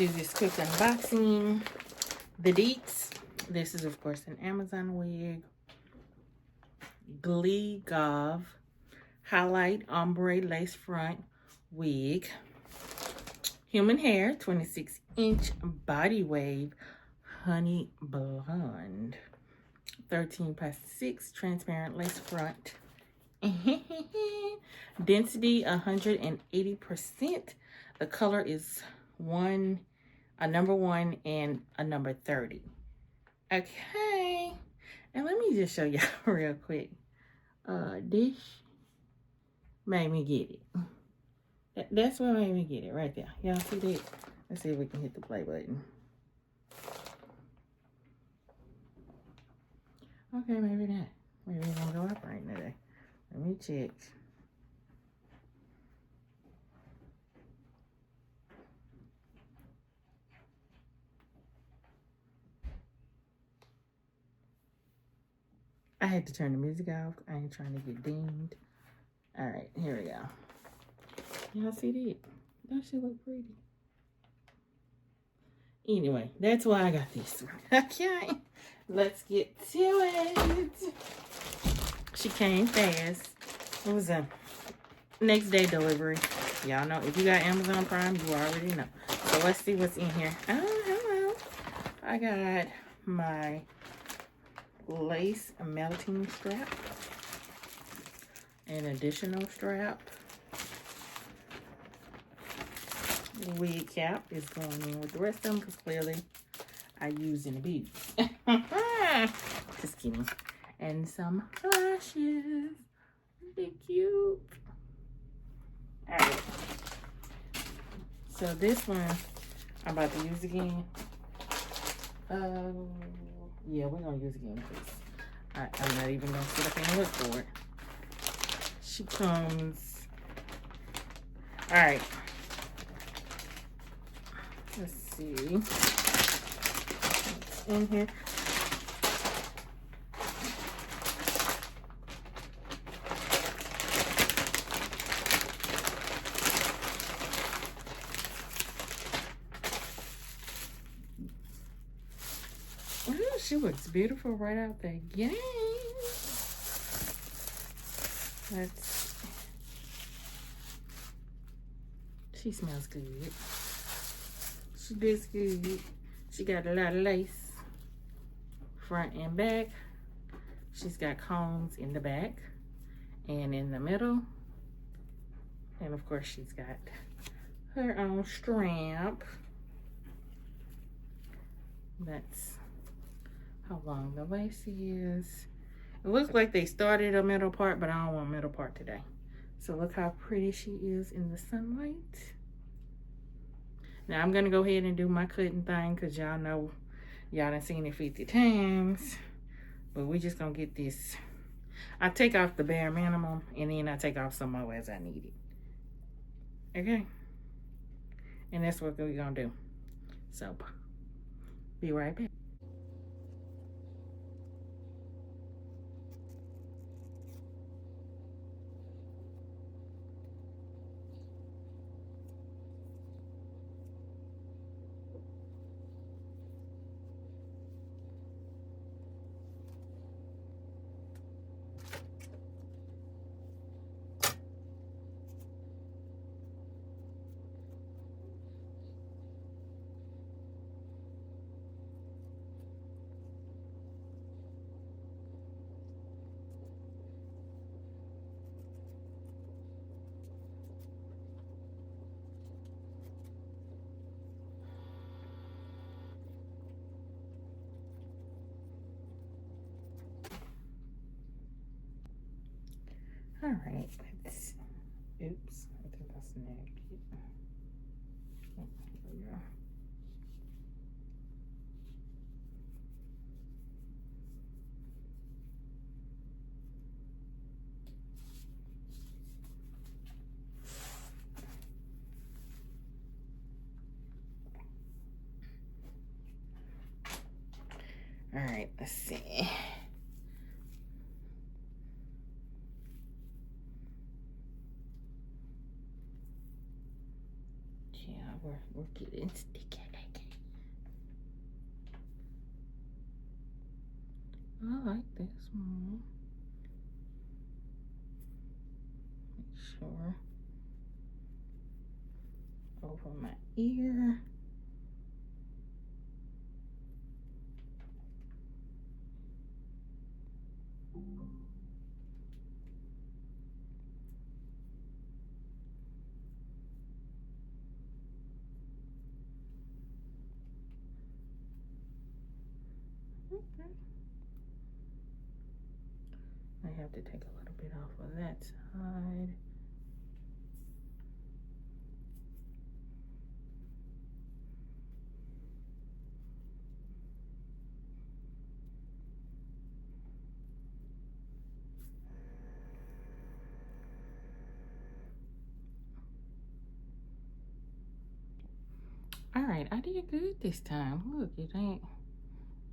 do this quick unboxing. The Deets. This is, of course, an Amazon wig. Glegov highlight ombre lace front wig. Human hair, 26-inch body wave, honey blonde. 13x6 transparent lace front. Density 180%. The color is a number 1 and a number 30. Okay, and let me just show y'all real quick. This made me get it. That's what made me get it right there. Y'all see that? Let's see if we can hit the play button. Okay, maybe not. Maybe it's gonna go up right today. Let me check. I had to turn the music off. I ain't trying to get dinged. All right, here we go. Y'all see that? That should look pretty. Anyway, that's why I got this one. Okay, let's get to it. She came fast. It was a next day delivery. Y'all know, if you got Amazon Prime, you already know. So let's see what's in here. Oh, hello. I got my lace melting strap. An additional strap. Wig cap is going in with the rest of them because clearly I use in the beauty. Just kidding. And some lashes. They're cute. Alright. So this one I'm about to use again. Yeah, we're gonna use again because I'm not even gonna sit up and look for it. She comes. Alright. Let's see what's in here. Oh, she looks beautiful right out the gate. She smells good. She looks good. She got a lot of lace, front and back. She's got combs in the back and in the middle. And of course, she's got her own strap. That's how long the lace is. It looks like they started a middle part, but I don't want a middle part today. So look how pretty she is in the sunlight. Now I'm gonna go ahead and do my cutting thing because y'all know, y'all done seen it 50 times. But we just gonna get this. I take off the bare minimum and then I take off some more as I need it. Okay? And that's what we're gonna do. So, be right back. All right, let's, oops, I think I snagged it. Oh, there we go. All right, let's see. Yeah, we're getting sticky. I like this one. Make sure over my ear. Okay. I have to take a little bit off of that side. All right, I did good this time. Look, it ain't.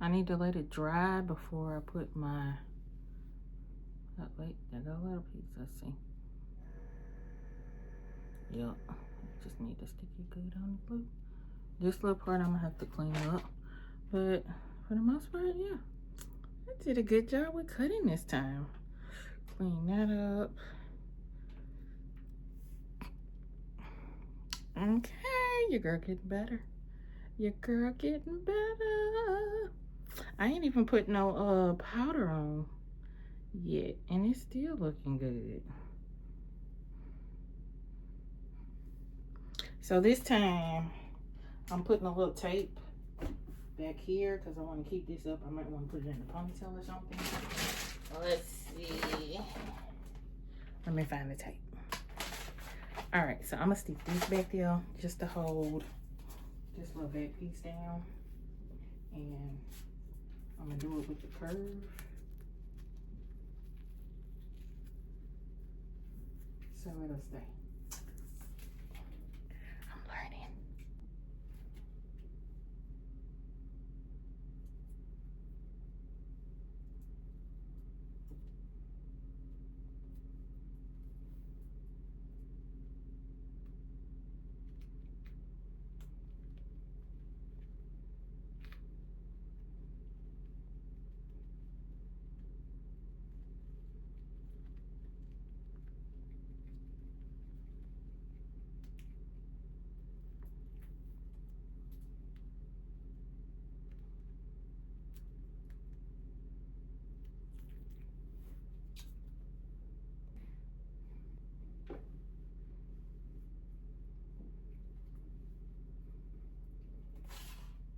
I need to let it dry before I put my. Oh, wait, there go a little piece. Let's see. Yep, just need to stick it good on the glue. This little part I'm gonna have to clean up, but for the most part, yeah, I did a good job with cutting this time. Clean that up. Okay, your girl getting better. Your girl getting better. I ain't even put no powder on yet, and it's still looking good. So this time I'm putting a little tape back here because I want to keep this up. I might want to put it in a ponytail or something. Let's see. Let me find the tape. All right, so I'm gonna stick this back there just to hold this little back piece down, and I'm gonna do it with the curve. So it'll stay. I'm learning.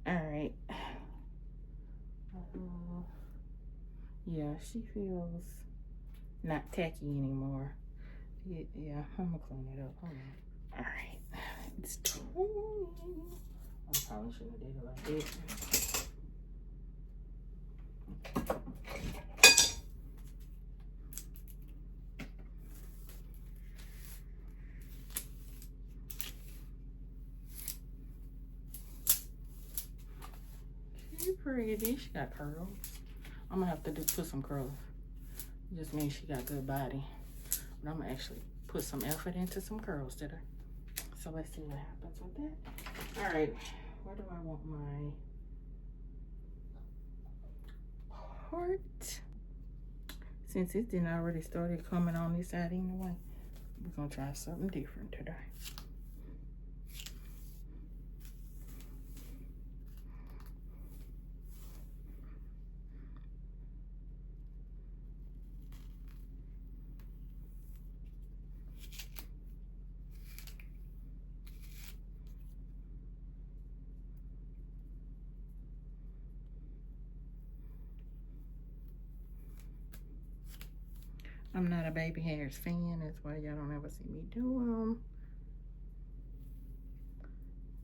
All right. Yeah, she feels not tacky anymore. Yeah, I'm gonna clean it up. Hold on. All right, it's toning. I probably should have did it like this. She's pretty. She got curls. I'm gonna have to put some curls. It just means she got good body. But I'm gonna actually put some effort into some curls today. So let's see what happens with that. All right, where do I want my part? Since it didn't already started coming on this side anyway, we're gonna try something different today. I'm not a baby hairs fan. That's why y'all don't ever see me do them.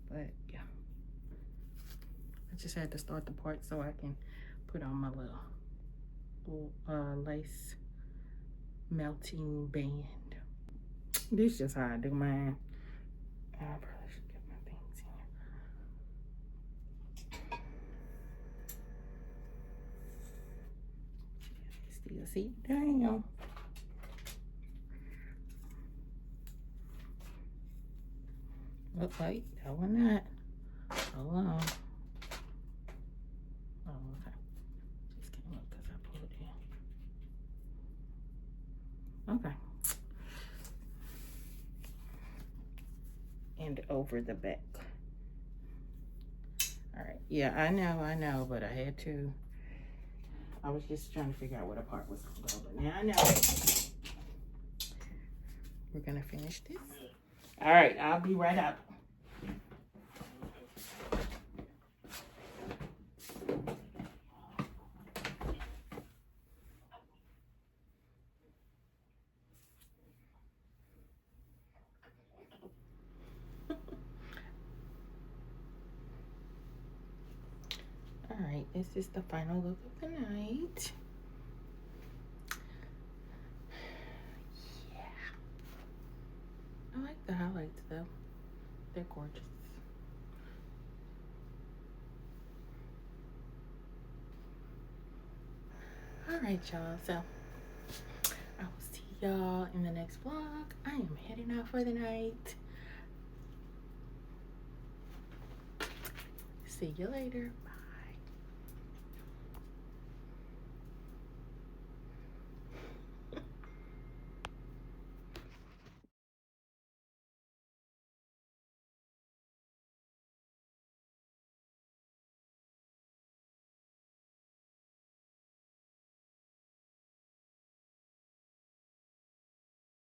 But yeah, I just had to start the part so I can put on my little lace melting band. This is just how I do mine. I probably should get my things in. Still sit down. Oh, wait, that one not. Hold on. Oh, okay. Just came up because I and over the back. All right, yeah, I know, but I had to. I was just trying to figure out where the part was gonna go, but now I know. We're gonna finish this. All right, I'll be right out. All right, this is the final look of the night. Yeah. I like the highlights though. They're gorgeous. All right, y'all. So I will see y'all in the next vlog. I am heading out for the night. See you later. Bye.